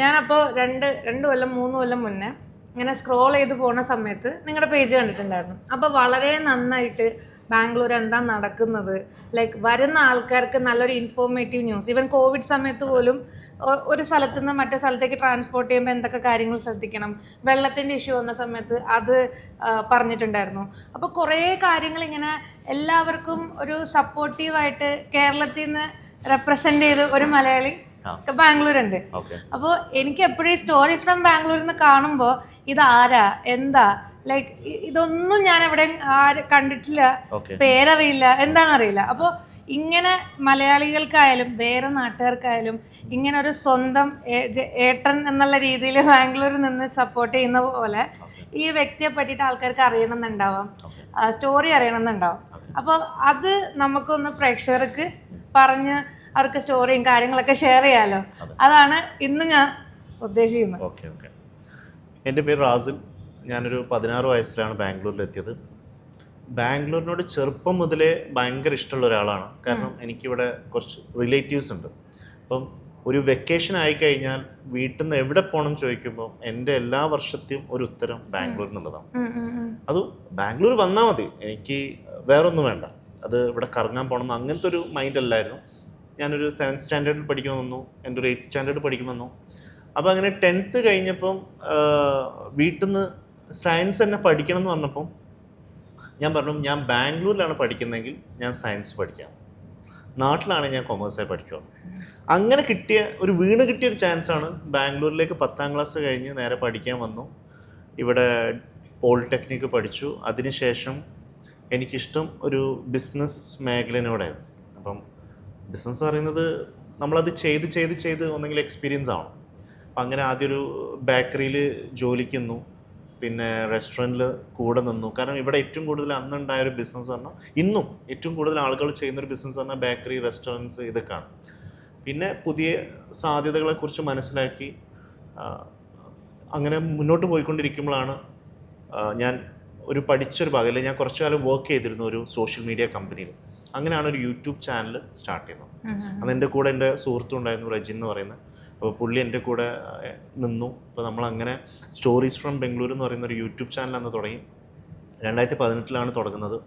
ഞാനപ്പോൾ രണ്ട് കൊല്ലം 3 കൊല്ലം മുന്നേ ഇങ്ങനെ സ്ക്രോൾ ചെയ്ത് പോകുന്ന സമയത്ത് നിങ്ങളുടെ പേജ് കണ്ടിട്ടുണ്ടായിരുന്നു. അപ്പോൾ വളരെ നന്നായിട്ട് ബാംഗ്ലൂർ എന്താ നടക്കുന്നത്, ലൈക്ക് വരുന്ന ആൾക്കാർക്ക് നല്ലൊരു ഇൻഫോർമേറ്റീവ് ന്യൂസ്, ഈവൻ കോവിഡ് സമയത്ത് പോലും ഒരു സ്ഥലത്ത് നിന്ന് മറ്റേ സ്ഥലത്തേക്ക് ട്രാൻസ്പോർട്ട് ചെയ്യുമ്പോൾ എന്തൊക്കെ കാര്യങ്ങൾ ശ്രദ്ധിക്കണം, വെള്ളത്തിൻ്റെ ഇഷ്യൂ വന്ന സമയത്ത് അത് പറഞ്ഞിട്ടുണ്ടായിരുന്നു. അപ്പോൾ കുറേ കാര്യങ്ങൾ ഇങ്ങനെ എല്ലാവർക്കും ഒരു സപ്പോർട്ടീവായിട്ട് കേരളത്തിൽ നിന്ന് റെപ്രസെൻ്റ് ചെയ്ത് ഒരു മലയാളി ബാംഗ്ലൂർ ഉണ്ട്. അപ്പോൾ എനിക്ക് എപ്പോഴും സ്റ്റോറീസ് ഫ്രം ബാംഗ്ലൂരിൽ നിന്ന് കാണുമ്പോൾ ഇതാരാ എന്താ ലൈക്ക് ഇതൊന്നും ഞാൻ എവിടെ കണ്ടിട്ടില്ല, പേരറിയില്ല, എന്താണെന്നറിയില്ല. അപ്പോൾ ഇങ്ങനെ മലയാളികൾക്കായാലും വേറെ നാട്ടുകാർക്കായാലും ഇങ്ങനെ ഒരു സ്വന്തം ഏട്ടൻ എന്നുള്ള രീതിയിൽ ബാംഗ്ലൂരിൽ നിന്ന് സപ്പോർട്ട് ചെയ്യുന്ന പോലെ ഈ വ്യക്തിയെ പറ്റിയിട്ട് ആൾക്കാർക്ക് അറിയണമെന്നുണ്ടാവാം, സ്റ്റോറി അറിയണമെന്നുണ്ടാവും. അപ്പോൾ അത് നമുക്കൊന്ന് പ്രേക്ഷകർക്ക് പറഞ്ഞ് അവർക്ക് സ്റ്റോറിയും കാര്യങ്ങളൊക്കെ ഷെയർ ചെയ്യാമല്ലോ. അതാണ് ഇന്ന് ഞാൻ ഉദ്ദേശിക്കുന്നത്. Okay okay. എൻ്റെ പേര് റാസിൽ. ഞാനൊരു 16 വയസ്സിലാണ് ബാംഗ്ലൂരിലെത്തിയത്. ബാംഗ്ലൂരിനോട് ചെറുപ്പം മുതലേ ഭയങ്കര ഇഷ്ടമുള്ള ഒരാളാണ്. കാരണം എനിക്കിവിടെ കുറച്ച് റിലേറ്റീവ്സ് ഉണ്ട്. അപ്പം ഒരു വെക്കേഷൻ ആയിക്കഴിഞ്ഞാൽ വീട്ടിൽ നിന്ന് എവിടെ പോകണം എന്ന് ചോദിക്കുമ്പോൾ എൻ്റെ എല്ലാ വർഷത്തെയും ഒരു ഉത്തരം ബാംഗ്ലൂർ എന്നുള്ളതാണ്. അത് ബാംഗ്ലൂർ വന്നാൽ മതി, എനിക്ക് വേറൊന്നും വേണ്ട, അത് ഇവിടെ കറങ്ങാൻ പോകണം അങ്ങനത്തെ ഒരു മൈൻഡ് അല്ലായിരുന്നു. ഞാനൊരു 7th സ്റ്റാൻഡേർഡിൽ പഠിക്കുമെന്നു, എൻ്റെ ഒരു 8th സ്റ്റാൻഡേർഡ് പഠിക്കുമെന്നു. അപ്പോൾ അങ്ങനെ 10th കഴിഞ്ഞപ്പം വീട്ടിൽ നിന്ന് സയൻസ് തന്നെ പഠിക്കണം എന്ന് പറഞ്ഞപ്പം ഞാൻ പറഞ്ഞു, ഞാൻ ബാംഗ്ലൂരിലാണ് പഠിക്കുന്നതെങ്കിൽ ഞാൻ സയൻസ് പഠിക്കാം, നാട്ടിലാണെങ്കിൽ ഞാൻ കൊമേഴ്സായി പഠിക്കുക. അങ്ങനെ കിട്ടിയ ഒരു ചാൻസാണ് ബാംഗ്ലൂരിലേക്ക് 10ാം ക്ലാസ് കഴിഞ്ഞ് നേരെ പഠിക്കാൻ വന്നു. ഇവിടെ പോളിടെക്നിക്ക് പഠിച്ചു. അതിനുശേഷം എനിക്കിഷ്ടം ഒരു ബിസിനസ് മേഖലയോടായിരുന്നു. അപ്പം ബിസിനസ് പറയുന്നത് നമ്മളത് ചെയ്ത് ഒന്നെങ്കിൽ എക്സ്പീരിയൻസ് ആവണം. അപ്പം അങ്ങനെ ആദ്യം ഒരു ബേക്കറിയിൽ ജോലിക്ക് നിന്നു, പിന്നെ റെസ്റ്റോറൻറ്റിൽ കൂടെ നിന്നു. കാരണം ഇവിടെ ഏറ്റവും കൂടുതൽ അന്നുണ്ടായൊരു ബിസിനസ് പറഞ്ഞാൽ, ഇന്നും ഏറ്റവും കൂടുതൽ ആളുകൾ ചെയ്യുന്നൊരു ബിസിനസ് പറഞ്ഞാൽ ബേക്കറി, റെസ്റ്റോറൻറ്റ്സ് ഇതൊക്കെയാണ്. പിന്നെ പുതിയ സാധ്യതകളെക്കുറിച്ച് മനസ്സിലാക്കി അങ്ങനെ മുന്നോട്ട് പോയിക്കൊണ്ടിരിക്കുമ്പോഴാണ് ഞാൻ പഠിച്ചൊരു ഭാഗം, ഞാൻ കുറച്ചു കാലം വർക്ക് ചെയ്തിരുന്നു ഒരു സോഷ്യൽ മീഡിയ കമ്പനിയിൽ. അങ്ങനെയാണ് ഒരു യൂട്യൂബ് ചാനൽ സ്റ്റാർട്ട് ചെയ്യുന്നത്. അന്ന് എൻ്റെ കൂടെ എൻ്റെ സുഹൃത്തുണ്ടായിരുന്നു, റജിൻ എന്ന് പറയുന്നത്. അപ്പോൾ പുള്ളി എൻ്റെ കൂടെ നിന്നു. അപ്പോൾ നമ്മളങ്ങനെ സ്റ്റോറീസ് ഫ്രം ബംഗ്ലൂർ എന്ന് പറയുന്ന ഒരു യൂട്യൂബ് ചാനൽ അന്ന് തുടങ്ങി. 2018 തുടങ്ങുന്നത്.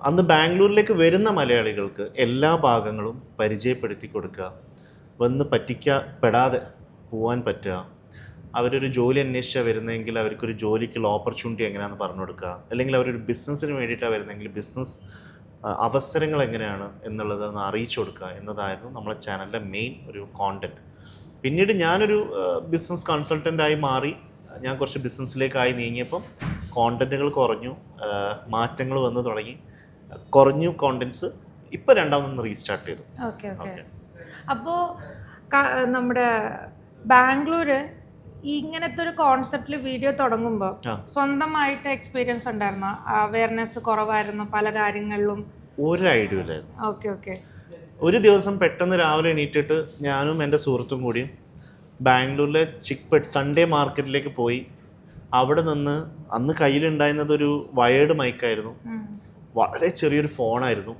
അന്ന് ബാംഗ്ലൂരിലേക്ക് വരുന്ന മലയാളികൾക്ക് എല്ലാ ഭാഗങ്ങളും പരിചയപ്പെടുത്തി കൊടുക്കുക, വന്ന് പറ്റിക്കപ്പെടാതെ പോകാൻ പറ്റുക, അവരൊരു ജോലി അന്വേഷിച്ചാൽ വരുന്നതെങ്കിൽ അവർക്കൊരു ജോലിക്കുള്ള ഓപ്പർച്യൂണിറ്റി എങ്ങനെയാണെന്ന് പറഞ്ഞു കൊടുക്കുക, അല്ലെങ്കിൽ അവരൊരു ബിസിനസ്സിന് വേണ്ടിയിട്ടാണ് വരുന്നതെങ്കിൽ ബിസിനസ് അവസരങ്ങൾ എങ്ങനെയാണ് എന്നുള്ളത് ഒന്ന് അറിയിച്ചു കൊടുക്കുക എന്നതായിരുന്നു നമ്മളെ ചാനലിൻ്റെ മെയിൻ ഒരു കോണ്ടൻറ്റ്. പിന്നീട് ഞാനൊരു ബിസിനസ് കൺസൾട്ടൻ്റായി മാറി. ഞാൻ കുറച്ച് ബിസിനസ്സിലേക്കായി നീങ്ങിയപ്പം കോണ്ടൻറ്റുകൾ കുറഞ്ഞു, മാറ്റങ്ങൾ വന്ന് തുടങ്ങി, കുറഞ്ഞു കോണ്ടൻറ്റ്സ്. ഇപ്പോൾ രണ്ടാമതൊന്ന് റീസ്റ്റാർട്ട് ചെയ്തു. Okay okay. അപ്പോൾ നമ്മുടെ ബാംഗ്ലൂർ ഇങ്ങനത്തെ ഒരു കോൺസെപ്റ്റിൽ വീഡിയോ തുടങ്ങുമ്പോൾ സ്വന്തമായിട്ട് എക്സ്പീരിയൻസ് ഉണ്ടായിരുന്നോ? അവയർനെസ് കുറവായിരുന്നു പല കാര്യങ്ങളിലും? ഒരു ഐഡിയ ഇല്ലായിരുന്നു. Okay okay. ഒരു ദിവസം പെട്ടെന്ന് രാവിലെ എണീറ്റിട്ട് ഞാനും എൻ്റെ സുഹൃത്തും കൂടി ബാംഗ്ലൂരിലെ ചിക്പെട്ട് സൺഡേ മാർക്കറ്റിലേക്ക് പോയി. അവിടെ നിന്ന് അന്ന് കയ്യിലുണ്ടായിരുന്നത് ഒരു വയേർഡ് മൈക്കായിരുന്നു, വളരെ ചെറിയൊരു ഫോണായിരുന്നു.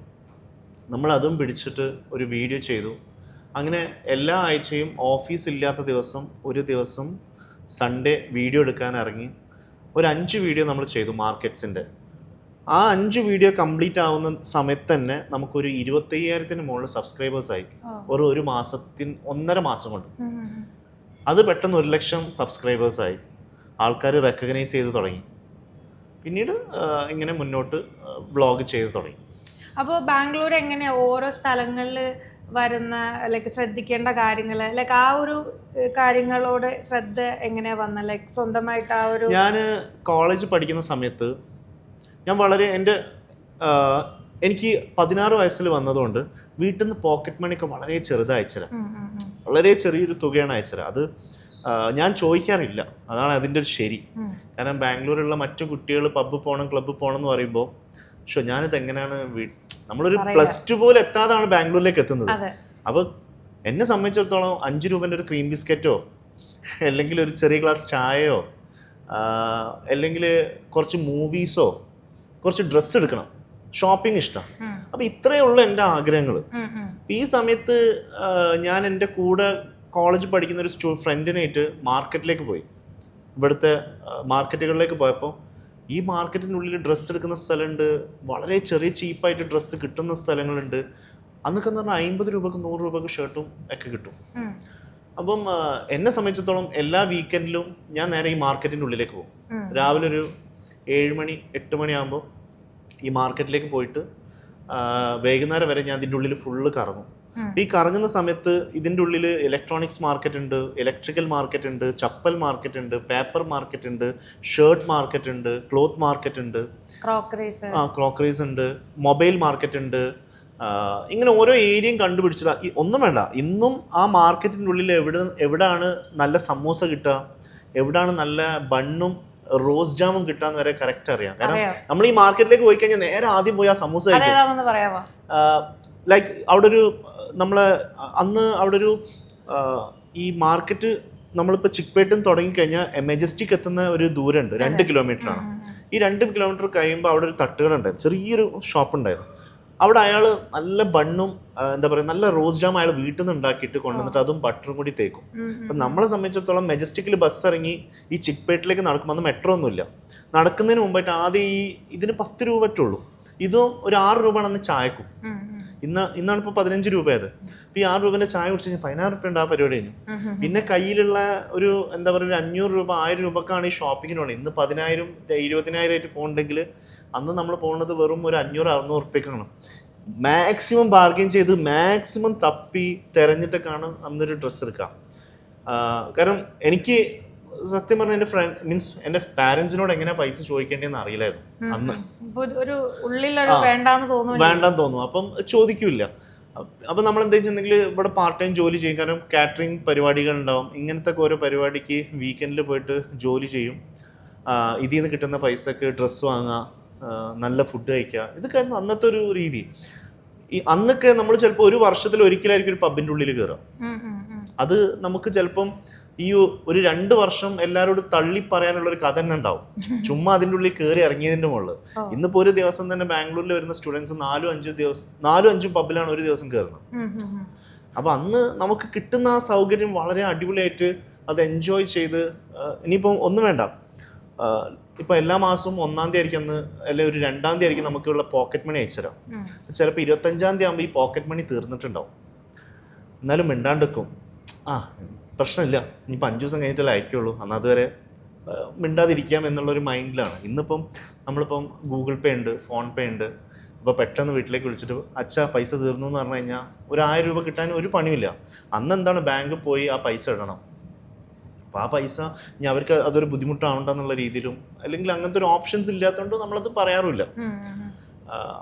നമ്മളതും പിടിച്ചിട്ട് ഒരു വീഡിയോ ചെയ്തു. അങ്ങനെ എല്ലാ ആഴ്ചയും ഓഫീസ് ഇല്ലാത്ത ദിവസം ഒരു ദിവസം സൺഡേ വീഡിയോ എടുക്കാൻ ഇറങ്ങി. ഒരു 5 വീഡിയോ നമ്മൾ ചെയ്തു മാർക്കറ്റ്സിൻ്റെ. ആ 5 വീഡിയോ കംപ്ലീറ്റ് ആവുന്ന സമയത്ത് തന്നെ നമുക്കൊരു 25,000-ന് മുകളിൽ സബ്സ്ക്രൈബേഴ്സായി. ഒരു മാസത്തിന് 1.5 മാസം കൊണ്ട്. അത് പെട്ടെന്ന് 1 ലക്ഷം സബ്സ്ക്രൈബേഴ്സായി. ആൾക്കാർ റെക്കഗ്നൈസ് ചെയ്ത് തുടങ്ങി. പിന്നീട് ഇങ്ങനെ മുന്നോട്ട് വ്ളോഗ് ചെയ്ത് തുടങ്ങി. അപ്പോൾ ബാംഗ്ലൂർ എങ്ങനെയാണ് ഓരോ സ്ഥലങ്ങളിൽ വരുന്ന ലൈക്ക് ശ്രദ്ധിക്കേണ്ട കാര്യങ്ങൾ, ലൈക്ക് ആ ഒരു കാര്യങ്ങളോട് ശ്രദ്ധ എങ്ങനെയാ വന്ന, ലൈക്ക് സ്വന്തമായിട്ട് ആ ഒരു? ഞാൻ കോളേജ് പഠിക്കുന്ന സമയത്ത് ഞാൻ എനിക്ക് 16 വയസ്സിൽ വന്നതുകൊണ്ട് വീട്ടിൽ നിന്ന് പോക്കറ്റ് മണിയൊക്കെ വളരെ ചെറുതാണ് അയച്ചത്. വളരെ ചെറിയൊരു തുകയാണ് അയച്ചത്. അത് ഞാൻ ചോദിക്കാറില്ല, അതാണ് അതിൻ്റെ ഒരു ശരി. കാരണം ബാംഗ്ലൂരിലുള്ള മറ്റു കുട്ടികൾ പബ്ബ് പോകണം, ക്ലബ്ബ് പോകണം എന്ന് പറയുമ്പോൾ ഞാനിത് എങ്ങനെയാണ്, നമ്മളൊരു +2 പോലും എത്താതാണ് ബാംഗ്ലൂരിലേക്ക് എത്തുന്നത്. അപ്പോൾ എന്നെ സംബന്ധിച്ചിടത്തോളം 5 രൂപേൻ്റെ ഒരു ക്രീം ബിസ്ക്കറ്റോ, അല്ലെങ്കിൽ ഒരു ചെറിയ ഗ്ലാസ് ചായയോ, അല്ലെങ്കിൽ കുറച്ച് മൂവീസോ, കുറച്ച് ഡ്രസ്സ് എടുക്കണം, ഷോപ്പിംഗ് ഇഷ്ടം. അപ്പോൾ ഇത്രയേ ഉള്ളൂ എൻ്റെ ആഗ്രഹങ്ങൾ. ഈ സമയത്ത് ഞാൻ എൻ്റെ കൂടെ കോളേജ് പഠിക്കുന്ന ഒരു ഫ്രണ്ടിനായിട്ട് മാർക്കറ്റിലേക്ക് പോയി. ഇവിടുത്തെ മാർക്കറ്റുകളിലേക്ക് പോയപ്പോൾ ഈ മാർക്കറ്റിനുള്ളിൽ ഡ്രസ്സ് എടുക്കുന്ന സ്ഥലമുണ്ട്, വളരെ ചെറിയ ചീപ്പായിട്ട് ഡ്രസ്സ് കിട്ടുന്ന സ്ഥലങ്ങളുണ്ട്. അന്നൊക്കെ എന്ന് പറഞ്ഞാൽ 50 രൂപക്ക് 100 രൂപക്ക് ഷർട്ടും ഒക്കെ കിട്ടും. അപ്പം എന്നെ സംബന്ധിച്ചിടത്തോളം എല്ലാ വീക്കെൻഡിലും ഞാൻ നേരെ ഈ മാർക്കറ്റിൻ്റെ ഉള്ളിലേക്ക് പോകും. രാവിലെ ഒരു 7 മണി 8 മണിയാകുമ്പോൾ ഈ മാർക്കറ്റിലേക്ക് പോയിട്ട് വൈകുന്നേരം വരെ ഞാൻ ഇതിൻ്റെ ഉള്ളിൽ ഫുള്ള് കറങ്ങും. ഈ കറങ്ങുന്ന സമയത്ത് ഇതിൻ്റെ ഉള്ളിൽ ഇലക്ട്രോണിക്സ് മാർക്കറ്റ് ഉണ്ട്, ഇലക്ട്രിക്കൽ മാർക്കറ്റ് ഉണ്ട്, ചപ്പൽ മാർക്കറ്റ് ഉണ്ട്, പേപ്പർ മാർക്കറ്റ് ഉണ്ട്, ഷർട്ട് മാർക്കറ്റ് ഉണ്ട്, ക്ലോത്ത് മാർക്കറ്റ് ഉണ്ട്, ക്രോക്കറീസ് ഉണ്ട്, മൊബൈൽ മാർക്കറ്റ് ഉണ്ട്. ഇങ്ങനെ ഓരോ ഏരിയയും കണ്ടുപിടിച്ചില്ല. ഒന്നും വേണ്ട, ഇന്നും ആ മാർക്കറ്റിൻ്റെ ഉള്ളിൽ എവിടെയാണ് നല്ല സമൂസ കിട്ടുക, എവിടെയാണ് നല്ല ബണ്ണും റോസ് ജാമും കിട്ടാന്ന് വരെ കറക്റ്റ് അറിയാം. കാരണം നമ്മൾ ഈ മാർക്കറ്റിലേക്ക് പോയി കഴിഞ്ഞാൽ നേരെ ആദ്യം പോയി ആ സമൂസ ലൈക്ക് അവിടെ ഒരു നമ്മളെ അന്ന് അവിടെ ഒരു ഈ മാർക്കറ്റ് നമ്മളിപ്പോൾ ചിക്പേട്ടിൽ നിന്ന് തുടങ്ങിക്കഴിഞ്ഞാൽ മെജസ്റ്റിക് എത്തുന്ന ഒരു ദൂരമുണ്ട്, 2 കിലോമീറ്ററാണ്. ഈ 2 കിലോമീറ്റർ കഴിയുമ്പോൾ അവിടെ ഒരു തട്ടുകടുണ്ടായിരുന്നു, ചെറിയൊരു ഷോപ്പ് ഉണ്ടായിരുന്നു. അവിടെ അയാൾ നല്ല ബണ്ണും എന്താ പറയുക നല്ല റോസ് ജാം അയാൾ വീട്ടിൽ നിന്ന് ഉണ്ടാക്കിയിട്ട് കൊണ്ടുവന്നിട്ട് അതും ബട്ടറും കൂടി തേക്കും. അപ്പം നമ്മളെ സംബന്ധിച്ചിടത്തോളം മെജസ്റ്റിക്കിൽ ബസ് ഇറങ്ങി ഈ ചിക്പേട്ടിലേക്ക് നടക്കുമ്പോൾ അന്ന് മെട്രോ ഒന്നുമില്ല. നടക്കുന്നതിന് മുമ്പായിട്ട് ആദ്യം ഇതിന് 10 രൂപ പറ്റുള്ളൂ, ഇതും ഒരു 6 രൂപയാണ് അന്ന് ചായക്കും. ഇന്നാണ് ഇപ്പോൾ 15 രൂപയത്. ഇപ്പം ഈ 6 രൂപേൻ്റെ ചായ കുടിച്ച് കഴിഞ്ഞാൽ 16 രൂപ ഉണ്ട് ആ പരിപാടി കഴിഞ്ഞു. പിന്നെ കയ്യിലുള്ള ഒരു എന്താ പറയുക ഒരു 500 രൂപ 1000 രൂപക്കാണ് ഈ ഷോപ്പിങ്ങിന് പോകണം. ഇന്ന് 10,000 20,000 ആയിട്ട് പോകുന്നുണ്ടെങ്കിൽ അന്ന് നമ്മൾ പോകുന്നത് വെറും ഒരു 500-600 റുപ്യക്കാണ്. മാക്സിമം ബാർഗെയിൻ ചെയ്ത് മാക്സിമം തപ്പി തിരഞ്ഞിട്ടൊക്കെയാണ് അന്നൊരു ഡ്രസ്സ് എടുക്കുക. കാരണം എനിക്ക് സത്യം പറഞ്ഞ എൻ്റെ ഫ്രണ്ട് മീൻസ് എൻ്റെ പാരൻസിനോട് എങ്ങനെ പൈസ ചോദിക്കേണ്ടതെന്ന് അറിയില്ലായിരുന്നു അന്ന്. വേണ്ടാന്ന് തോന്നും, അപ്പം ചോദിക്കില്ല. അപ്പം നമ്മൾ എന്താ വെച്ചിട്ടുണ്ടെങ്കിൽ ഇവിടെ പാർട്ട് ടൈം ജോലി ചെയ്യും. കാരണം കാറ്ററിംഗ് പരിപാടികൾ ഉണ്ടാവും, ഇങ്ങനത്തെ ഓരോ പരിപാടിക്ക് വീക്കെൻഡിൽ പോയിട്ട് ജോലി ചെയ്യും. ഇതിൽ നിന്ന് കിട്ടുന്ന പൈസക്ക് ഡ്രസ്സ് വാങ്ങുക, നല്ല ഫുഡ് കഴിക്കുക, ഇതൊക്കെയായിരുന്നു അന്നത്തെ ഒരു രീതി. ഈ അന്നൊക്കെ നമ്മൾ ചിലപ്പോൾ ഒരു വർഷത്തിൽ ഒരിക്കലായിരിക്കും ഒരു പബ്ബിൻ്റെ ഉള്ളിൽ കയറുക. അത് നമുക്ക് ചിലപ്പം ഈ ഒരു 2 വർഷം എല്ലാവരോടും തള്ളി പറയാനുള്ള ഒരു കഥ തന്നെ ഉണ്ടാവും, ചുമ്മാ അതിൻ്റെ ഉള്ളിൽ കയറി ഇറങ്ങിയതിൻ്റെ മുകളിൽ. ഇന്നിപ്പോൾ ഒരു ദിവസം തന്നെ ബാംഗ്ലൂരിൽ വരുന്ന സ്റ്റുഡൻസ് 4-5 പബ്ബിലാണ് ഒരു ദിവസം കയറുന്നത്. അപ്പോൾ അന്ന് നമുക്ക് കിട്ടുന്ന ആ സൗകര്യം വളരെ അടിപൊളിയായിട്ട് അത് എൻജോയ് ചെയ്ത് ഇനിയിപ്പം ഒന്നും വേണ്ട, ഇപ്പം എല്ലാ മാസവും 1-ാം തീയതി ആയിരിക്കും അന്ന്, അല്ലെങ്കിൽ ഒരു 2-ാം തീയതി ആയിരിക്കും നമുക്കുള്ള പോക്കറ്റ് മണി അയച്ചു തരാം. ചിലപ്പോൾ 25-ാം തീയതി ആകുമ്പോൾ ഈ പോക്കറ്റ് മണി തീർന്നിട്ടുണ്ടാവും. എന്നാലും മിണ്ടാണ്ടിരിക്കും, പ്രശ്നമില്ല, ഇനിയിപ്പോൾ 5 ദിവസം കഴിഞ്ഞിട്ടല്ലേ അയക്കുള്ളൂ, എന്നാൽ അതുവരെ മിണ്ടാതിരിക്കാം എന്നുള്ളൊരു മൈൻഡിലാണ്. ഇന്നിപ്പം നമ്മളിപ്പം ഗൂഗിൾ പേ ഉണ്ട്, ഫോൺ പേ ഉണ്ട്. അപ്പോൾ പെട്ടെന്ന് വീട്ടിലേക്ക് വിളിച്ചിട്ട് അച്ഛാ പൈസ തീർന്നു എന്ന് പറഞ്ഞു കഴിഞ്ഞാൽ ഒരു 1000 രൂപ കിട്ടാൻ ഒരു പണിയില്ല. അന്ന് എന്താണ് ബാങ്കിൽ പോയി ആ പൈസ ഇടണം. അപ്പോൾ ആ പൈസ ഇനി അവർക്ക് അതൊരു ബുദ്ധിമുട്ടാവണ്ടെന്നുള്ള രീതിയിലും അല്ലെങ്കിൽ അങ്ങനത്തെ ഒരു ഓപ്ഷൻസ് ഇല്ലാത്തതുകൊണ്ട് നമ്മളത് പറയാറില്ല.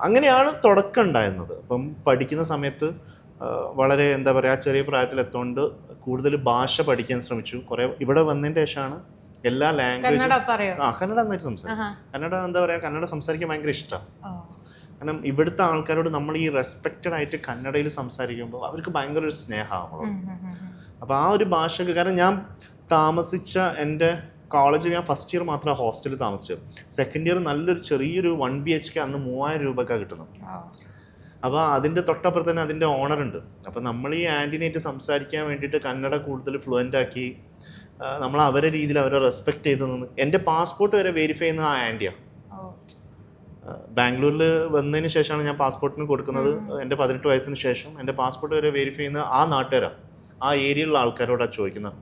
അങ്ങനെയാണ് തുടക്കം ഉണ്ടായിരുന്നത്. അപ്പം പഠിക്കുന്ന സമയത്ത് വളരെ എന്താ പറയുക ചെറിയ പ്രായത്തിലെത്തോണ്ട് കൂടുതൽ ഭാഷ പഠിക്കാൻ ശ്രമിച്ചു. കുറേ ഇവിടെ വന്നതിൻ്റെ ശേഷമാണ് എല്ലാ ലാംഗ്വേജും കന്നഡ നന്നായിട്ട് സംസാരിക്കും. കന്നഡ എന്താ പറയുക കന്നഡ സംസാരിക്കാൻ ഭയങ്കര ഇഷ്ടമാണ്. കാരണം ഇവിടുത്തെ ആൾക്കാരോട് നമ്മൾ ഈ റെസ്പെക്റ്റഡ് ആയിട്ട് കന്നഡയിൽ സംസാരിക്കുമ്പോൾ അവർക്ക് ഭയങ്കര ഒരു സ്നേഹമാണ്. അപ്പോൾ ആ ഒരു ഭാഷക്ക് കാരണം ഞാൻ താമസിച്ച എൻ്റെ കോളേജിൽ ഞാൻ ഫസ്റ്റ് ഇയർ മാത്രം ഹോസ്റ്റലിൽ താമസിച്ചത്. സെക്കൻഡ് ഇയർ നല്ലൊരു ചെറിയൊരു 1 BHK അന്ന് 3000 രൂപയ്ക്കാണ് കിട്ടുന്നത്. അപ്പോൾ അതിൻ്റെ തൊട്ടപ്പുറത്ത് തന്നെ അതിൻ്റെ ഓണറുണ്ട്. അപ്പോൾ നമ്മൾ ഈ ആൻറ്റിനായിട്ട് സംസാരിക്കാൻ വേണ്ടിയിട്ട് കന്നഡ കൂടുതൽ ഫ്ലുവൻ്റ് ആക്കി നമ്മൾ അവരെ രീതിയിൽ അവരെ റെസ്പെക്റ്റ് ചെയ്ത് നിന്ന് എൻ്റെ പാസ്പോർട്ട് വരെ വെരിഫൈ ചെയ്യുന്നത് ആ ആൻറ്റിയാണ്. ബാംഗ്ലൂരിൽ വന്നതിന് ശേഷമാണ് ഞാൻ പാസ്പോർട്ടിന് കൊടുക്കുന്നത്. എൻ്റെ 18 വയസ്സിന് ശേഷം എൻ്റെ പാസ്പോർട്ട് വരെ വെരിഫൈ ചെയ്യുന്ന ആ നാട്ടുകാരാണ്, ആ ഏരിയയിലുള്ള ആൾക്കാരോടാണ് ചോദിക്കുന്നത്.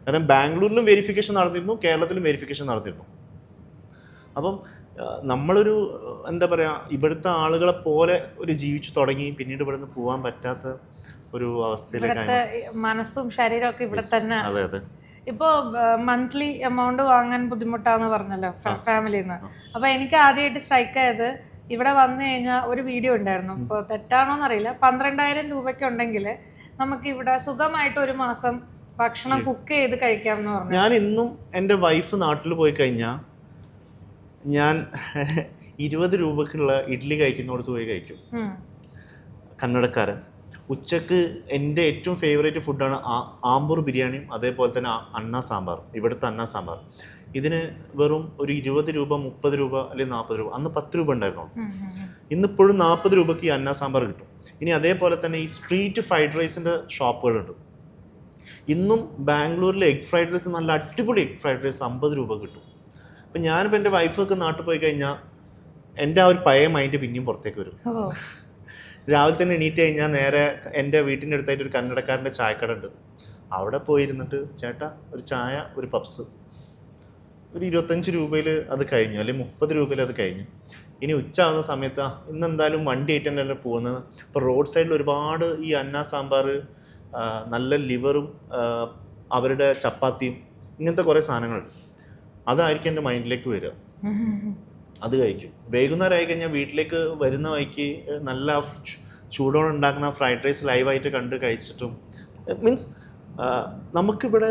കാരണം ബാംഗ്ലൂരിലും വെരിഫിക്കേഷൻ നടത്തിയിരുന്നു, കേരളത്തിലും വെരിഫിക്കേഷൻ നടത്തിയിരുന്നു. അപ്പം നമ്മളൊരു എന്താ പറയുക ഇവിടുത്തെ ആളുകളെ പോലെ ഒരു ജീവിച്ചു തുടങ്ങി. പിന്നീട് ഇവിടെ നിന്ന് പോകാൻ പറ്റാത്ത ഒരു അവസ്ഥയിലേക്ക് മനസ്സും ശരീരമൊക്കെ ഇവിടെ തന്നെ. അതെ അതെ. ഇപ്പോൾ മന്ത്ലി എമൗണ്ട് വാങ്ങാൻ ബുദ്ധിമുട്ടാന്ന് പറഞ്ഞല്ലോ ഫാമിലിയിൽ നിന്ന്. അപ്പോൾ എനിക്ക് ആദ്യമായിട്ട് സ്ട്രൈക്ക് ആയത് ഇവിടെ വന്നു കഴിഞ്ഞാൽ ഒരു വീഡിയോ ഉണ്ടായിരുന്നു, ഇപ്പോൾ തെറ്റാണോന്നറിയില്ല, 12,000 രൂപയ്ക്ക് ഉണ്ടെങ്കിൽ നമുക്ക് ഇവിടെ സുഖമായിട്ട് ഒരു മാസം ഭക്ഷണം കുക്ക് ചെയ്ത് കഴിക്കാമെന്ന് പറഞ്ഞു. ഞാൻ ഇന്നും എൻ്റെ വൈഫ് നാട്ടിൽ പോയി കഴിഞ്ഞാൽ ഞാൻ 20 രൂപക്കുള്ള ഇഡ്ഡലി കഴിക്കുന്നിടത്ത് പോയി കഴിക്കും. കന്നഡക്കാരൻ ഉച്ചക്ക് എൻ്റെ ഏറ്റവും ഫേവറേറ്റ് ഫുഡാണ് ആമ്പൂർ ബിരിയാണിയും അതേപോലെ തന്നെ അണ്ണ സാമ്പാർ. ഇവിടുത്തെ അണ്ണ സാമ്പാർ ഇതിന് വെറും ഒരു 20 രൂപ 30 രൂപ അല്ലെങ്കിൽ 40 രൂപ. അന്ന് 10 രൂപ ഉണ്ടായിരുന്നു. ഇന്നിപ്പോഴും 40 രൂപയ്ക്ക് ഈ അണ്ണ സാമ്പാർ കിട്ടും. ഇനി അതേപോലെ തന്നെ ഈ സ്ട്രീറ്റ് ഫ്രൈഡ് റൈസിൻ്റെ ഷോപ്പുകളുണ്ട്. ഇന്നും ബാംഗ്ലൂരിലെ എഗ് ഫ്രൈഡ് റൈസ്, നല്ല അടിപൊളി എഗ് ഫ്രൈഡ് റൈസ് 50 രൂപ കിട്ടും. അപ്പം ഞാനിപ്പോൾ എൻ്റെ വൈഫൊക്കെ നാട്ടിൽ പോയി കഴിഞ്ഞാൽ എൻ്റെ ആ ഒരു പഴയ മൈൻഡ് പിന്നെയും പുറത്തേക്ക് വരും. രാവിലെ തന്നെ എണീറ്റ് കഴിഞ്ഞാൽ നേരെ എൻ്റെ വീട്ടിൻ്റെ അടുത്തായിട്ട് ഒരു കന്നഡക്കാരൻ്റെ ചായക്കട ഉണ്ട്. അവിടെ പോയിരുന്നിട്ട് ചേട്ടാ ഒരു ചായ ഒരു പപ്സ്, ഒരു 25 രൂപയിൽ അത് കഴിഞ്ഞു, അല്ലെങ്കിൽ 30 രൂപയിൽ അത് കഴിഞ്ഞു. ഇനി ഉച്ചയാവുന്ന സമയത്ത് ഇന്ന് എന്തായാലും വണ്ടി ആയിട്ട് തന്നെയല്ലേ പോകുന്നത്. ഇപ്പോൾ റോഡ് സൈഡിൽ ഒരുപാട് ഈ അന്ന സാമ്പാർ, നല്ല ലിവറും അവരുടെ ചപ്പാത്തിയും ഇങ്ങനത്തെ കുറേ സാധനങ്ങളുണ്ട്. അതായിരിക്കും എൻ്റെ മൈൻഡിലേക്ക് വരിക. അത് കഴിക്കും. വൈകുന്നേരം ആയി കഴിഞ്ഞാൽ വീട്ടിലേക്ക് വരുന്ന വഴിക്ക് നല്ല ചൂടോടെ ഉണ്ടാക്കുന്ന ഫ്രൈഡ് റൈസ് ലൈവായിട്ട് കണ്ട് കഴിച്ചിട്ടും, മീൻസ് നമുക്കിവിടെ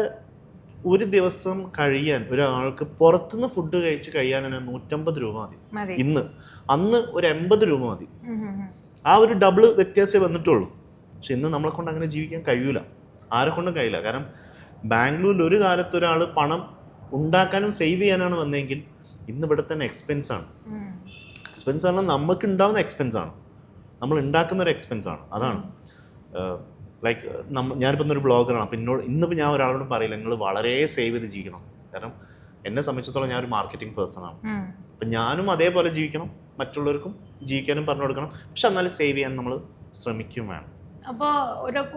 ഒരു ദിവസം കഴിയാൻ ഒരാൾക്ക് പുറത്തുനിന്ന് ഫുഡ് കഴിച്ച് കഴിയാൻ 150 രൂപ മതി. അന്ന് ഒരു 80 രൂപ മതി. ആ ഒരു ഡബിൾ വ്യത്യാസമേ വന്നിട്ടുള്ളൂ. പക്ഷെ ഇന്ന് നമ്മളെ കൊണ്ട് അങ്ങനെ ജീവിക്കാൻ കഴിയൂല, ആരെ കൊണ്ടും കഴിയില്ല. കാരണം ബാംഗ്ലൂരിൽ ഒരു കാലത്ത് ഒരാൾ പണം ഉണ്ടാക്കാനും സേവ് ചെയ്യാനാണ് വന്നതെങ്കിൽ ഇന്ന് ഇവിടെ തന്നെ എക്സ്പെൻസാണ്. എക്സ്പെൻസ് പറഞ്ഞാൽ നമുക്ക് ഉണ്ടാവുന്ന എക്സ്പെൻസാണ്, നമ്മൾ ഉണ്ടാക്കുന്ന ഒരു എക്സ്പെൻസാണ്. അതാണ് ലൈക്ക് ഞാനിപ്പോൾ ഒരു വ്ളോഗറാണ്. അപ്പോൾ ഇന്നിപ്പോൾ ഞാൻ ഒരാളോടും പറയില്ല നിങ്ങൾ വളരെ സേവ് ചെയ്ത് ജീവിക്കണം. കാരണം എന്നെ സംബന്ധിച്ചിടത്തോളം ഞാൻ ഒരു മാർക്കറ്റിംഗ് പേഴ്സണാണ്. അപ്പം ഞാനും അതേപോലെ ജീവിക്കണം, മറ്റുള്ളവർക്കും ജീവിക്കാനും പറഞ്ഞു കൊടുക്കണം. പക്ഷെ എന്നാലും സേവ് ചെയ്യാൻ നമ്മൾ ശ്രമിക്കും വേണം. അപ്പോൾ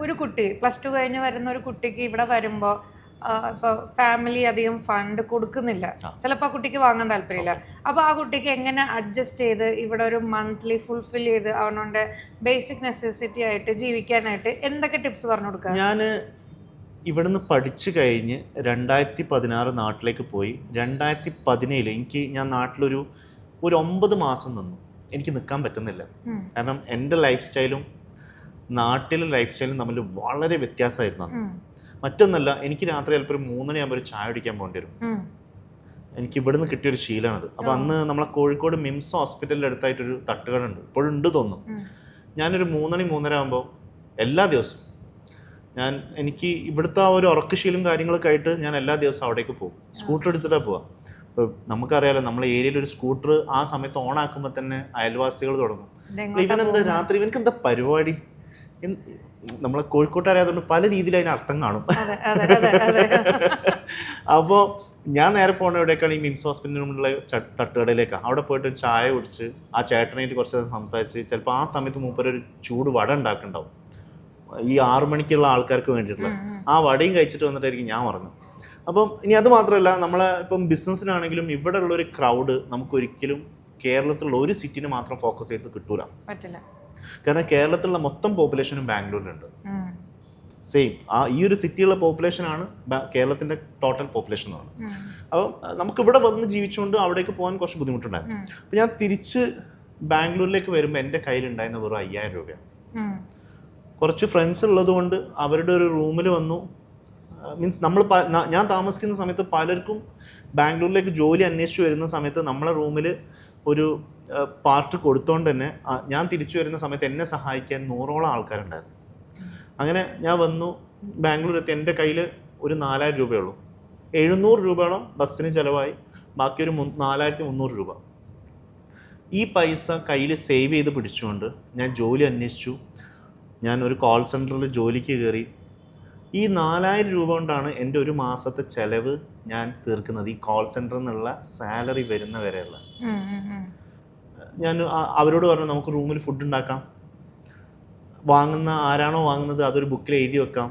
ഒരു കുട്ടി +2 കഴിഞ്ഞ് വരുന്ന ഒരു കുട്ടിക്ക് ഇവിടെ വരുമ്പോൾ ഇപ്പോൾ ഫാമിലി അധികം ഫണ്ട് കൊടുക്കുന്നില്ല, ചിലപ്പോൾ ആ കുട്ടിക്ക് വാങ്ങാൻ താല്പര്യമില്ല. അപ്പോൾ ആ കുട്ടിക്ക് എങ്ങനെ അഡ്ജസ്റ്റ് ചെയ്ത് ഇവിടെ ഒരു മന്ത്ലി ഫുൾഫിൽ ചെയ്ത് അവനോൻ്റെ ബേസിക് നെസസിറ്റി ആയിട്ട് ജീവിക്കാനായിട്ട് എന്തൊക്കെ ടിപ്സ് പറഞ്ഞു കൊടുക്കുക? ഞാൻ ഇവിടുന്ന് പഠിച്ചു കഴിഞ്ഞ് 2016 നാട്ടിലേക്ക് പോയി. 2017 ഞാൻ നാട്ടിലൊരു 9 മാസം നിന്നു. എനിക്ക് നിൽക്കാൻ പറ്റുന്നില്ല. കാരണം എൻ്റെ ലൈഫ് സ്റ്റൈലും നാട്ടിലെ ലൈഫ് സ്റ്റൈലും തമ്മിൽ വളരെ വ്യത്യാസമായിരുന്നു. മറ്റൊന്നല്ല, എനിക്ക് രാത്രി ചിലപ്പോൾ 3 മണിയാകുമ്പോൾ ഒരു ചായ കുടിക്കാൻ പോകേണ്ടി വരും. എനിക്ക് ഇവിടുന്ന് കിട്ടിയൊരു ശീലമാണത്. അപ്പോൾ അന്ന് നമ്മളെ കോഴിക്കോട് മിംസ് ഹോസ്പിറ്റലിൻ്റെ അടുത്തായിട്ടൊരു തട്ടുകട ഉണ്ട്, ഇപ്പോഴും ഉണ്ട് തോന്നുന്നു. ഞാനൊരു 3 മണി 3:30 ആകുമ്പോൾ എല്ലാ ദിവസവും എനിക്ക് ഇവിടുത്തെ ആ ഒരു ഉറക്കശീലും കാര്യങ്ങളൊക്കെ ആയിട്ട് ഞാൻ എല്ലാ ദിവസവും അവിടേക്ക് പോകും. സ്കൂട്ടർ എടുത്തിട്ടാണ് പോവാം. ഇപ്പോൾ നമുക്കറിയാലോ, നമ്മളെ ഏരിയയിൽ ഒരു സ്കൂട്ടർ ആ സമയത്ത് ഓൺ ആക്കുമ്പോൾ തന്നെ അയൽവാസികൾ തുടങ്ങും, ഇവനെന്താ രാത്രി, ഇവനക്ക് എന്താ പരിപാടി. നമ്മളെ കോഴിക്കോട്ടറിയാതുകൊണ്ട് പല രീതിയിൽ അതിന് അർത്ഥം കാണും. അപ്പോൾ ഞാൻ നേരെ പോകുന്ന എവിടേക്കാണ്, ഈ മിംസ് ഹോസ്പിറ്റലിന് മുന്നിലുള്ള തട്ടുകടയിലേക്കാണ്. അവിടെ പോയിട്ട് ഒരു ചായ കുടിച്ച് ആ ചേട്ടനായിട്ട് കുറച്ച് നേരം സംസാരിച്ച്, ചിലപ്പോൾ ആ സമയത്ത് മൂപ്പരൊരു ചൂട് വട ഉണ്ടാക്കുന്നുണ്ടാവും, ഈ 6 മണിക്കുള്ള ആൾക്കാർക്ക് വേണ്ടിയിട്ടുള്ള. ആ വടയും കഴിച്ചിട്ട് വന്നിട്ടായിരിക്കും ഞാൻ ഉറങ്ങും. അപ്പം ഇനി അത് മാത്രമല്ല, നമ്മളെ ഇപ്പം ബിസിനസ്സിനാണെങ്കിലും ഇവിടെ ഉള്ളൊരു ക്രൗഡ് നമുക്കൊരിക്കലും കേരളത്തിലുള്ള ഒരു സിറ്റിനെ മാത്രം ഫോക്കസ് ചെയ്ത് കിട്ടൂല. കാരണം കേരളത്തിലുള്ള മൊത്തം പോപ്പുലേഷനും ബാംഗ്ലൂരിലുണ്ട്. സെയിം ഈ ഒരു സിറ്റിയുള്ള പോപ്പുലേഷനാണ് കേരളത്തിൻ്റെ ടോട്ടൽ പോപ്പുലേഷൻ എന്ന് പറയുന്നത്. അപ്പം നമുക്കിവിടെ വന്ന് ജീവിച്ചുകൊണ്ട് അവിടേക്ക് പോകാൻ കുറച്ച് ബുദ്ധിമുട്ടുണ്ടായിരുന്നു. അപ്പം ഞാൻ തിരിച്ച് ബാംഗ്ലൂരിലേക്ക് വരുമ്പോൾ എൻ്റെ കയ്യിലുണ്ടായിരുന്ന വെറും 5000 രൂപയാണ്. കുറച്ച് ഫ്രണ്ട്സ് ഉള്ളത് കൊണ്ട് അവരുടെ ഒരു റൂമിൽ വന്നു. മീൻസ് ഞാൻ താമസിക്കുന്ന സമയത്ത് പലർക്കും ബാംഗ്ലൂരിലേക്ക് ജോലി അന്വേഷിച്ച് വരുന്ന സമയത്ത് നമ്മളെ റൂമിൽ ഒരു പാർട്ട് കൊടുത്തോണ്ട് തന്നെ ഞാൻ തിരിച്ചു വരുന്ന സമയത്ത് എന്നെ സഹായിക്കാൻ 100ഓളം ആൾക്കാരുണ്ടായിരുന്നു. അങ്ങനെ ഞാൻ വന്നു ബാംഗ്ലൂർ എത്തി. എൻ്റെ കയ്യിൽ ഒരു 4000 രൂപയുള്ളൂ. 700 രൂപയോളം ബസ്സിന് ചിലവായി, ബാക്കി ഒരു 4300 രൂപ. ഈ പൈസ കയ്യിൽ സേവ് ചെയ്ത് പിടിച്ചുകൊണ്ട് ഞാൻ ജോലി അന്വേഷിച്ചു. ഞാൻ ഒരു കോൾ സെൻറ്ററിൽ ജോലിക്ക് കയറി. ഈ 4000 രൂപ കൊണ്ടാണ് എൻ്റെ ഒരു മാസത്തെ ചിലവ് ഞാൻ തീർക്കുന്നത്. ഈ കോൾ സെൻറ്ററിൽ നിന്നുള്ള സാലറി വരുന്ന വരെയുള്ള. ഞാൻ അവരോട് പറഞ്ഞു, നമുക്ക് റൂമിൽ ഫുഡ് ഉണ്ടാക്കാം, ആരാണോ വാങ്ങുന്നത് അതൊരു ബുക്കിൽ എഴുതി വെക്കാം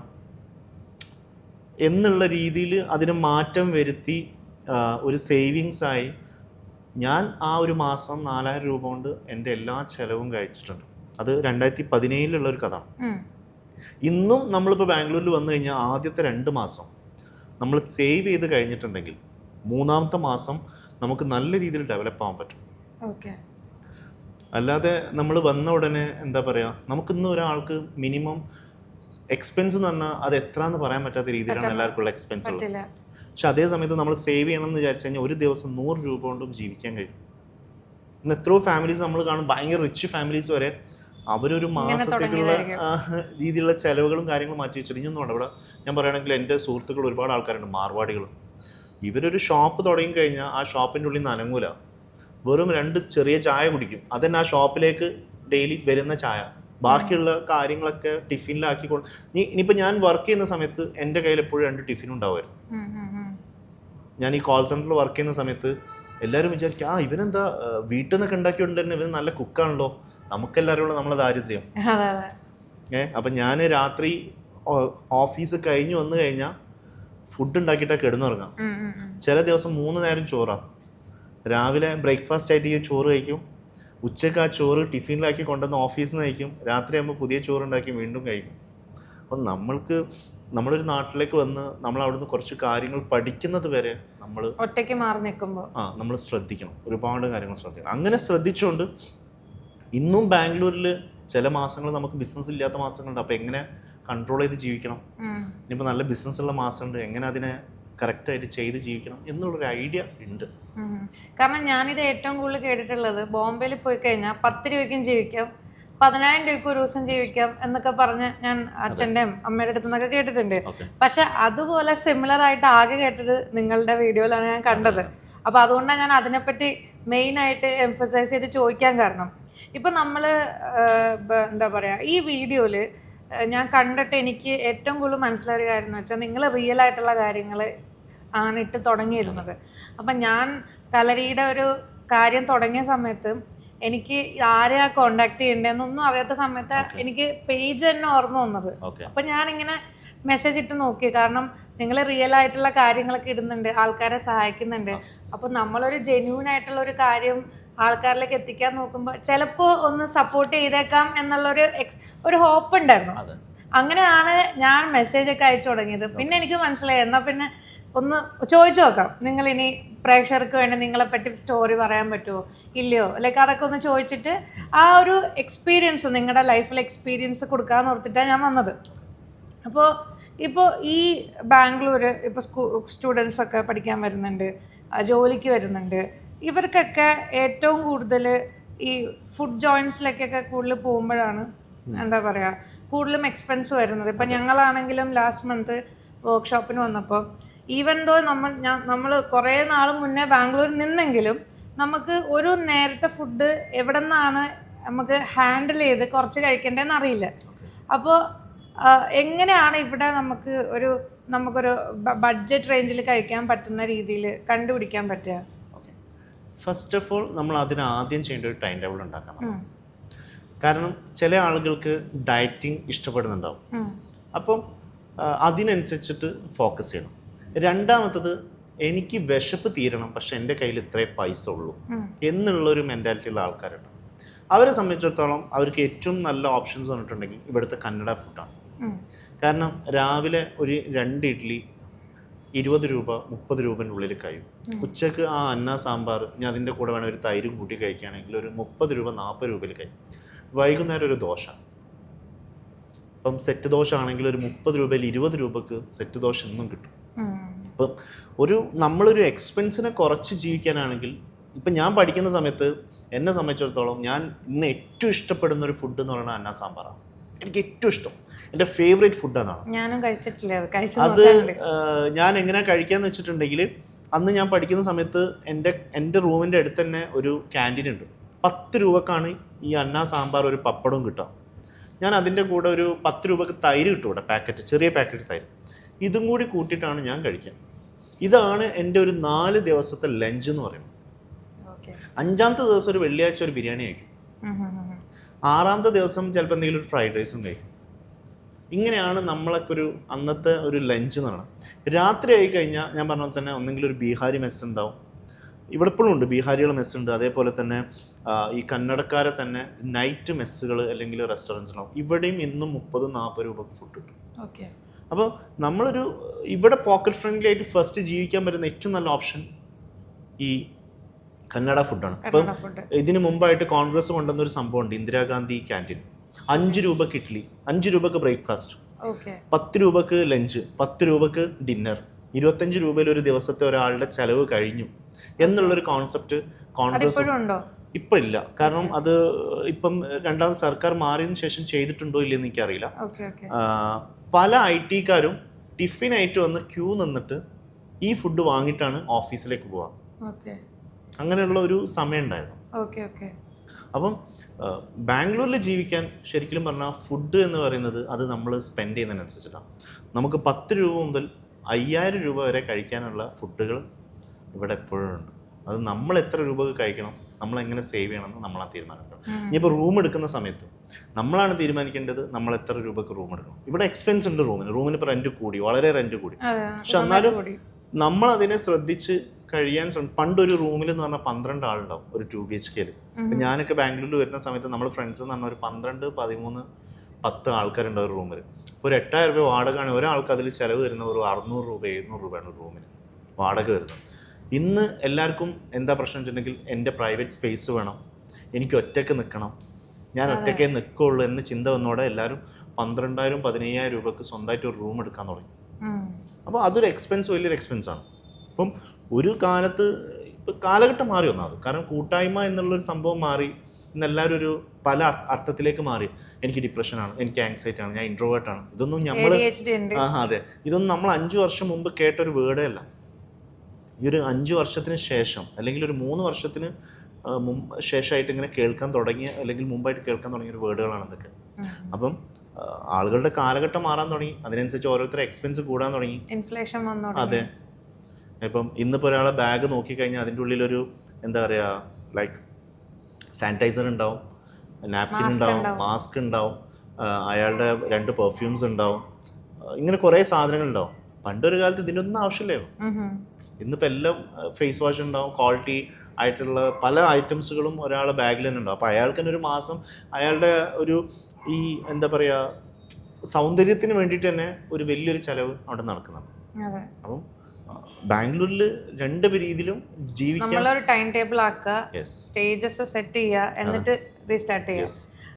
എന്നുള്ള രീതിയിൽ അതിന് മാറ്റം വരുത്തി ഒരു സേവിങ്സായി ഞാൻ ആ ഒരു മാസം 4000 രൂപ കൊണ്ട് എൻ്റെ എല്ലാ ചിലവും കഴിച്ചിട്ടുണ്ട്. അത് 2017 ഒരു കഥ. ഇന്നും നമ്മളിപ്പോൾ ബാംഗ്ലൂരിൽ വന്നു കഴിഞ്ഞാൽ ആദ്യത്തെ 2 മാസം നമ്മൾ സേവ് ചെയ്ത് കഴിഞ്ഞിട്ടുണ്ടെങ്കിൽ 3-ാമത്തെ മാസം നമുക്ക് നല്ല രീതിയിൽ ഡെവലപ്പ് ആവാൻ പറ്റും. അല്ലാതെ നമ്മൾ വന്ന ഉടനെ എന്താ പറയുക, നമുക്കിന്ന് ഒരാൾക്ക് മിനിമം എക്സ്പെൻസ് എന്ന് പറഞ്ഞാൽ അത് എത്ര എന്ന് പറയാൻ പറ്റാത്ത രീതിയിലാണ് എല്ലാവർക്കും ഉള്ള എക്സ്പെൻസ് ഉള്ളത്. പക്ഷെ അതേ സമയത്ത് നമ്മൾ സേവ് ചെയ്യണം എന്ന് വിചാരിച്ചു കഴിഞ്ഞാൽ ഒരു ദിവസം 100 രൂപ കൊണ്ടും ജീവിക്കാൻ കഴിയും. ഇന്ന് എത്രയോ ഫാമിലീസ് നമ്മൾ കാണും, ഭയങ്കര റിച്ച് ഫാമിലീസ് വരെ അവരൊരു മാസത്തേക്കുള്ള രീതിയിലുള്ള ചിലവുകളും കാര്യങ്ങളും മാറ്റി വെച്ചിട്ട് ഇനിയൊന്നും ഉണ്ട്. ഇവിടെ ഞാൻ പറയുകയാണെങ്കിൽ എൻ്റെ സുഹൃത്തുക്കൾ ഒരുപാട് ആൾക്കാരുണ്ട്, മാർവാടികൾ. ഇവരൊരു ഷോപ്പ് തുടങ്ങി കഴിഞ്ഞാൽ ആ ഷോപ്പിൻ്റെ ഉള്ളിൽ നിന്ന് അനങ്ങൂല, വെറും 2 ചെറിയ ചായ കുടിക്കും. അതന്നെ ആ ഷോപ്പിലേക്ക് ഡെയിലി വരുന്ന ചായ. ബാക്കിയുള്ള കാര്യങ്ങളൊക്കെ ടിഫിനിലാക്കി ഇനിയിപ്പോൾ ഞാൻ വർക്ക് ചെയ്യുന്ന സമയത്ത് എൻ്റെ കയ്യിൽ എപ്പോഴും 2 ടിഫിൻ ഉണ്ടാവുമായിരുന്നു. ഞാൻ ഈ കോൾ സെൻറ്ററിൽ വർക്ക് ചെയ്യുന്ന സമയത്ത് എല്ലാവരും വിചാരിക്കും ഇവനെന്താ വീട്ടിൽ നിന്നൊക്കെ ഉണ്ടാക്കിയോണ്ട് തന്നെ ഇവൻ നല്ല കുക്കാണല്ലോ, നമുക്കെല്ലാവരും ഉള്ള നമ്മളെ ദാരിദ്ര്യം. അപ്പം ഞാൻ രാത്രി ഓഫീസ് കഴിഞ്ഞ് വന്നു കഴിഞ്ഞാൽ ഫുഡ് ഉണ്ടാക്കിയിട്ടൊക്കെ കിടന്നുറങ്ങാം. ചില ദിവസം 3 നേരം ചോറാണ്. രാവിലെ ബ്രേക്ക്ഫാസ്റ്റ് ആയിട്ട് ഈ ചോറ് കഴിക്കും, ഉച്ചയ്ക്ക് ആ ചോറ് ടിഫിനിലാക്കി കൊണ്ടുവന്ന് ഓഫീസിൽ നിന്ന് കഴിക്കും, രാത്രി ആകുമ്പോൾ പുതിയ ചോറുണ്ടാക്കി വീണ്ടും കഴിക്കും. അപ്പം നമ്മളൊരു നാട്ടിലേക്ക് വന്ന് നമ്മൾ അവിടുന്ന് കുറച്ച് കാര്യങ്ങൾ പഠിക്കുന്നത് വരെ നമ്മൾ ഒറ്റയ്ക്ക് മാറി നിൽക്കുമ്പോൾ നമ്മൾ ശ്രദ്ധിക്കണം, ഒരുപാട് കാര്യങ്ങൾ ശ്രദ്ധിക്കണം. അങ്ങനെ ശ്രദ്ധിച്ചുകൊണ്ട് ഇന്നും ബാംഗ്ലൂരിൽ ചില മാസങ്ങൾ നമുക്ക് ബിസിനസ് ഇല്ലാത്ത മാസങ്ങളുണ്ട്. അപ്പോൾ എങ്ങനെ കൺട്രോൾ ചെയ്ത് ജീവിക്കണം, ഇനിയിപ്പോൾ നല്ല ബിസിനസ് ഉള്ള മാസമുണ്ട്, എങ്ങനെ അതിനെ കറക്റ്റായിട്ട് ചെയ്ത് ജീവിക്കണം എന്നുള്ളൊരു ഐഡിയ ഉണ്ട്. കാരണം ഞാനിത് ഏറ്റവും കൂടുതൽ കേട്ടിട്ടുള്ളത് ബോംബെയിൽ പോയി കഴിഞ്ഞാൽ 10 രൂപയ്ക്കും ജീവിക്കാം, 10,000 രൂപയ്ക്ക് ഒരു ദിവസം ജീവിക്കാം എന്നൊക്കെ പറഞ്ഞ് ഞാൻ അച്ഛൻ്റെയും അമ്മയുടെ അടുത്ത് നിന്നൊക്കെ കേട്ടിട്ടുണ്ട്. പക്ഷെ അതുപോലെ സിമിലർ ആയിട്ട് ആകെ കേട്ടത് നിങ്ങളുടെ വീഡിയോയിലാണ് ഞാൻ കണ്ടത്. അപ്പൊ അതുകൊണ്ടാണ് ഞാൻ അതിനെപ്പറ്റി മെയിൻ ആയിട്ട് എംഫസൈസ് ചെയ്ത് ചോദിക്കാൻ കാരണം. ഇപ്പൊ നമ്മള് എന്താ പറയാ, ഈ വീഡിയോയില് ഞാൻ കണ്ടിട്ട് എനിക്ക് ഏറ്റവും കൂടുതൽ മനസ്സിലായ ഒരു കാര്യം എന്ന് വെച്ചാൽ നിങ്ങൾ റിയൽ ആയിട്ടുള്ള കാര്യങ്ങൾ ആണ് ഇട്ട് തുടങ്ങിയിരുന്നത്. അപ്പം ഞാൻ കലരിയുടെ ഒരു കാര്യം തുടങ്ങിയ സമയത്ത് എനിക്ക് ആരെയാ കോണ്ടാക്ട് ചെയ്യേണ്ടതെന്നൊന്നും അറിയാത്ത സമയത്ത് എനിക്ക് പേജ് തന്നെ ഓർമ്മ വന്നത്. അപ്പം ഞാനിങ്ങനെ മെസ്സേജ് ഇട്ട് നോക്കി, കാരണം നിങ്ങൾ റിയൽ ആയിട്ടുള്ള കാര്യങ്ങളൊക്കെ ഇടുന്നുണ്ട്, ആൾക്കാരെ സഹായിക്കുന്നുണ്ട്. അപ്പം നമ്മളൊരു ജെന്യൂൻ ആയിട്ടുള്ള ഒരു കാര്യം ആൾക്കാരിലേക്ക് എത്തിക്കാൻ നോക്കുമ്പോൾ ചിലപ്പോൾ ഒന്ന് സപ്പോർട്ട് ചെയ്തേക്കാം എന്നുള്ളൊരു ഹോപ്പ് ഉണ്ടായിരുന്നു. അങ്ങനെയാണ് ഞാൻ മെസ്സേജ് ഒക്കെ അയച്ചു തുടങ്ങിയത്. പിന്നെ എനിക്ക് മനസ്സിലായി, എന്നാൽ പിന്നെ ഒന്ന് ചോദിച്ചു നോക്കാം, നിങ്ങൾ ഇനി പ്രേക്ഷകർക്ക് വേണ്ടി നിങ്ങളെ പറ്റി സ്റ്റോറി പറയാൻ പറ്റുമോ ഇല്ലയോ, ലൈക്ക് അതൊക്കെ ഒന്ന് ചോദിച്ചിട്ട് ആ ഒരു എക്സ്പീരിയൻസ്, നിങ്ങളുടെ ലൈഫിലെ എക്സ്പീരിയൻസ് കൊടുക്കാമെന്ന് ഓർത്തിട്ടാണ് ഞാൻ വന്നത്. ഇപ്പോൾ ഈ ബാംഗ്ലൂർ ഇപ്പോൾ സ്റ്റുഡൻസ് ഒക്കെ പഠിക്കാൻ വരുന്നുണ്ട്, ജോലിക്ക് വരുന്നുണ്ട്. ഇവർക്കൊക്കെ ഏറ്റവും കൂടുതൽ ഈ ഫുഡ് ജോയിൻസിലേക്കൊക്കെ കൂടുതൽ പോകുമ്പോഴാണ് എന്താ പറയുക കൂടുതലും എക്സ്പെൻസ് വരുന്നത്. ഇപ്പം ഞങ്ങളാണെങ്കിലും ലാസ്റ്റ് മന്ത് വർക്ക്ഷോപ്പിന് വന്നപ്പോൾ ഈവൻ ദോ നമ്മൾ കുറേ നാൾ മുന്നേ ബാംഗ്ലൂരിൽ നിന്നെങ്കിലും നമുക്ക് ഒരു നേരത്തെ ഫുഡ് എവിടെ നിന്നാണ് നമുക്ക് ഹാൻഡിൽ ചെയ്ത് കുറച്ച് കഴിക്കേണ്ടതെന്ന് അറിയില്ല. അപ്പോൾ എങ്ങനെയാണ് ഇവിടെ നമുക്കൊരു ബഡ്ജറ്റ് റേഞ്ചിൽ കഴിക്കാൻ പറ്റുന്ന രീതിയിൽ കണ്ടുപിടിക്കാൻ പറ്റുക? ഫസ്റ്റ് ഓഫ് ഓൾ നമ്മൾ അതിന് ആദ്യം ചെയ്യേണ്ട ഒരു ടൈം ടേബിൾ ഉണ്ടാക്കണം. കാരണം ചില ആളുകൾക്ക് ഡയറ്റിംഗ് ഇഷ്ടപ്പെടുന്നുണ്ടാവും, അപ്പം അതിനനുസരിച്ചിട്ട് ഫോക്കസ് ചെയ്യണം. രണ്ടാമത്തത്, എനിക്ക് വിശപ്പ് തീരണം പക്ഷെ എൻ്റെ കയ്യിൽ ഇത്രേ പൈസ ഉള്ളൂ എന്നുള്ളൊരു മെൻറ്റാലിറ്റിയുള്ള ആൾക്കാരുണ്ട്. അവരെ സംബന്ധിച്ചിടത്തോളം അവർക്ക് ഏറ്റവും നല്ല ഓപ്ഷൻസ് പറഞ്ഞിട്ടുണ്ടെങ്കിൽ ഇവിടുത്തെ കന്നഡ ഫുഡാണ്. കാരണം രാവിലെ ഒരു 2 ഇഡ്ഡലി 20 രൂപ 30 രൂപൻ്റെ ഉള്ളിൽ കഴിയും. ഉച്ചക്ക് ആ അന്ന സാമ്പാർ ഞാൻ അതിൻ്റെ കൂടെ വേണം ഒരു തൈരും കൂട്ടി കഴിക്കുകയാണെങ്കിൽ ഒരു 30 രൂപ 40 രൂപയിൽ കഴിയും. വൈകുന്നേരം ഒരു ദോശ, ഇപ്പം സെറ്റ് ദോശ ആണെങ്കിൽ ഒരു 30 രൂപയിൽ 20 രൂപക്ക് സെറ്റ് ദോശ എന്നും കിട്ടും. അപ്പം നമ്മളൊരു എക്സ്പെൻസിനെ കുറച്ച് ജീവിക്കാനാണെങ്കിൽ, ഇപ്പം ഞാൻ പഠിക്കുന്ന സമയത്ത് എന്നെ സംബന്ധിച്ചിടത്തോളം ഞാൻ ഇന്ന് ഏറ്റവും ഇഷ്ടപ്പെടുന്ന ഒരു ഫുഡ് എന്ന് പറയുന്നത് അന്ന സാമ്പാറാണ്. എനിക്ക് ഏറ്റവും ഇഷ്ടം, എൻ്റെ ഫേവറേറ്റ് ഫുഡ് അതാണ്. ഞാനും കഴിച്ചിട്ടില്ല അത്. ഞാൻ എങ്ങനെ കഴിക്കാന്ന് വെച്ചിട്ടുണ്ടെങ്കിൽ, അന്ന് ഞാൻ പഠിക്കുന്ന സമയത്ത് എൻ്റെ റൂമിൻ്റെ അടുത്ത് തന്നെ ഒരു ക്യാൻറ്റീൻ ഉണ്ട്. 10 രൂപക്കാണ് ഈ അന്ന സാമ്പാർ ഒരു പപ്പടവും കിട്ടുക. ഞാൻ അതിൻ്റെ കൂടെ ഒരു 10 രൂപക്ക് തൈര് കിട്ടും ഇവിടെ, പാക്കറ്റ്, ചെറിയ പാക്കറ്റ് തൈര്. ഇതും കൂടി കൂട്ടിയിട്ടാണ് ഞാൻ കഴിക്കുക. ഇതാണ് എൻ്റെ ഒരു 4 ദിവസത്തെ ലഞ്ച് എന്ന് പറയുന്നത്. 5ാമത്തെ ദിവസം ഒരു വെള്ളിയാഴ്ച ഒരു ബിരിയാണി കഴിക്കും. 6ാമത്തെ ദിവസം ചിലപ്പോൾ എന്തെങ്കിലും ഒരു ഫ്രൈഡ് റൈസും കഴിക്കും. ഇങ്ങനെയാണ് നമ്മളൊക്കെ ഒരു അന്നത്തെ ഒരു ലഞ്ച് എന്ന് പറയുന്നത്. രാത്രി ആയി കഴിഞ്ഞാൽ ഞാൻ പറഞ്ഞ പോലെ തന്നെ ഒന്നെങ്കിലും ഒരു ബീഹാരി മെസ്സ് ഉണ്ടാവും. ഇവിടെ ഇപ്പോഴും ഉണ്ട് ബീഹാരികൾ മെസ്സുണ്ട്. അതേപോലെ തന്നെ ഈ കന്നഡക്കാരെ തന്നെ നൈറ്റ് മെസ്സുകൾ അല്ലെങ്കിൽ റെസ്റ്റോറൻറ്റ്സ് ഉണ്ടാവും. ഇവിടെയും ഇന്നും 30-40 രൂപക്ക് ഫുഡ് കിട്ടും. അപ്പോൾ നമ്മളൊരു ഇവിടെ പോക്കറ്റ് ഫ്രണ്ട്ലി ആയിട്ട് ഫസ്റ്റ് ജീവിക്കാൻ പറ്റുന്ന ഏറ്റവും നല്ല ഓപ്ഷൻ ഈ കന്നഡ ഫുഡാണ്. ഇപ്പം ഇതിന് മുമ്പായിട്ട് കോൺഗ്രസ് കൊണ്ടുവന്ന ഒരു സംഭവമുണ്ട്, ഇന്ദിരാഗാന്ധി ക്യാൻറ്റീൻ. 5 രൂപക്ക് ഇഡ്ഡലി, 5 രൂപക്ക് ബ്രേക്ക്ഫാസ്റ്റ്, 10 രൂപക്ക് ലഞ്ച്, 10 രൂപക്ക് ഡിന്നർ, 25 രൂപയിൽ ഒരു ദിവസത്തെ ഒരാളുടെ ചെലവ് കഴിഞ്ഞു എന്നുള്ളൊരു കോൺസെപ്റ്റ് കോൺഗ്രസ് ഇപ്പം ഇല്ല. കാരണം അത് ഇപ്പം രണ്ടാമത് സർക്കാർ മാറിയതിനു ശേഷം ചെയ്തിട്ടുണ്ടോ ഇല്ലെന്ന് എനിക്കറിയില്ല. പല IT-കാരും ടിഫിനായിട്ട് വന്ന് ക്യൂ നിന്നിട്ട് ഈ ഫുഡ് വാങ്ങിയിട്ടാണ് ഓഫീസിലേക്ക് പോവുക. അങ്ങനെയുള്ള ഒരു സമയം ഉണ്ടായിരുന്നു. അപ്പം ബാംഗ്ലൂരിൽ ജീവിക്കാൻ ശരിക്കും പറഞ്ഞാൽ ഫുഡ് എന്ന് പറയുന്നത് അത് നമ്മൾ സ്പെൻഡ് ചെയ്യുന്നതിനനുസരിച്ചിട്ടാണ്. നമുക്ക് 10 രൂപ മുതൽ 5000 രൂപ വരെ കഴിക്കാനുള്ള ഫുഡുകൾ ഇവിടെ എപ്പോഴും ഉണ്ട്. അത് നമ്മൾ എത്ര രൂപക്ക് കഴിക്കണം, നമ്മൾ എങ്ങനെ സേവ് ചെയ്യണമെന്ന് നമ്മളാണ് തീരുമാനിക്കണം. ഇനിയിപ്പോൾ റൂം എടുക്കുന്ന സമയത്തും നമ്മളാണ് തീരുമാനിക്കേണ്ടത് നമ്മൾ എത്ര രൂപക്ക് റൂം എടുക്കണം. ഇവിടെ എക്സ്പെൻസ് ഉണ്ട് റൂമിന് ഇപ്പോൾ റെൻറ്റ് കൂടി, വളരെ റെൻറ്റ് കൂടി. പക്ഷെ എന്നാലും നമ്മൾ അതിനെ ശ്രദ്ധിച്ച് കഴിയാൻ പണ്ടൊരു റൂമിൽ എന്ന് പറഞ്ഞാൽ 12 ആളുണ്ടാവും ഒരു 2 BHK. ഇപ്പം ഞാനൊക്കെ ബാംഗ്ലൂരിൽ വരുന്ന സമയത്ത് നമ്മൾ ഫ്രണ്ട്സ് എന്ന് പറഞ്ഞാൽ ഒരു 12, 13, 10 ആൾക്കാരുണ്ടാവും ഒരു റൂമിൽ. ഇപ്പോൾ ഒരു 8000 രൂപ വാടകയാണ് ഒരാൾക്ക്. അതിൽ ചിലവ് വരുന്ന ഒരു 600 രൂപ 700 രൂപയാണ് ഒരു റൂമിന് വാടക വരുന്നത്. ഇന്ന് എല്ലാവർക്കും എന്താ പ്രശ്നം വെച്ചിട്ടുണ്ടെങ്കിൽ എൻ്റെ പ്രൈവറ്റ് സ്പേസ് വേണം, എനിക്ക് ഒറ്റയ്ക്ക് നിൽക്കണം, ഞാൻ ഒറ്റയ്ക്കേ നിൽക്കുള്ളൂ എന്ന് ചിന്ത വന്നോടെ എല്ലാവരും 12,000, 15,000 രൂപക്ക് സ്വന്തമായിട്ട് ഒരു റൂം എടുക്കാൻ തുടങ്ങി. അപ്പോൾ അതൊരു വലിയൊരു എക്സ്പെൻസാണ്. അപ്പം ഒരു കാലത്ത് ഇപ്പം കാലഘട്ടം മാറി വന്നത്, കാരണം കൂട്ടായ്മ എന്നുള്ളൊരു സംഭവം മാറി. ഇന്ന് എല്ലാവരും ഒരു പല അർത്ഥത്തിലേക്ക് മാറി. എനിക്ക് ഡിപ്രഷനാണ്, എനിക്ക് ആങ്സൈറ്റി ആണ്, ഞാൻ ഇൻട്രോവേർട്ടാണ്. ഇതൊന്നും നമ്മൾ അതെ, ഇതൊന്നും നമ്മൾ 5 വർഷം മുമ്പ് കേട്ടൊരു വേർഡേ അല്ല. ഈ ഒരു 5 വർഷത്തിന് ശേഷം അല്ലെങ്കിൽ ഒരു 3 വർഷത്തിന് ശേഷമായിട്ട് ഇങ്ങനെ കേൾക്കാൻ തുടങ്ങിയ അല്ലെങ്കിൽ മുമ്പായിട്ട് കേൾക്കാൻ തുടങ്ങിയ ഒരു വേർഡുകളാണ് ഇതൊക്കെ. അപ്പം ആളുകളുടെ കാലഘട്ടം മാറാൻ തുടങ്ങി, അതിനനുസരിച്ച് ഓരോരുത്തരുടെ എക്സ്പെൻസ് കൂടാൻ തുടങ്ങി, ഇൻഫ്ലേഷൻ വന്നു. അതെ, ഇപ്പം ഇന്നിപ്പോൾ ഒരാളെ ബാഗ് നോക്കിക്കഴിഞ്ഞാൽ അതിൻ്റെ ഉള്ളിലൊരു എന്താ പറയുക, ലൈക്ക് സാനിറ്റൈസർ ഉണ്ടാവും, നാപ്കിൻ ഉണ്ടാവും, മാസ്ക് ഉണ്ടാവും, അയാളുടെ 2 പെർഫ്യൂംസ് ഉണ്ടാവും, ഇങ്ങനെ കുറേ സാധനങ്ങൾ ഉണ്ടാവും. പണ്ടൊരു കാലത്ത് ഇതിനൊന്നും ആവശ്യമില്ലായിരുന്നു. ഇന്നിപ്പോൾ എല്ലാം ഫേസ് വാഷ് ഉണ്ടാവും, ക്വാളിറ്റി ആയിട്ടുള്ള പല ഐറ്റംസുകളും ഒരാളെ ബാഗിൽ തന്നെ ഉണ്ടാവും. അപ്പോൾ അയാൾക്ക് തന്നെ ഒരു മാസം അയാളുടെ ഒരു ഈ എന്താ പറയുക സൗന്ദര്യത്തിന് വേണ്ടിയിട്ട് തന്നെ ഒരു വലിയൊരു ചിലവ് അവിടെ നടക്കുന്നുണ്ട്. അപ്പം ബാംഗ്ലൂരിൽ 2 രീതിയിലും ജീവിക്കാൻ ടൈം ടേബിൾ ആക്കുക, സ്റ്റേജസ് സെറ്റ് ചെയ്യുക, എന്നിട്ട് റീസ്റ്റാർട്ട് ചെയ്യുക.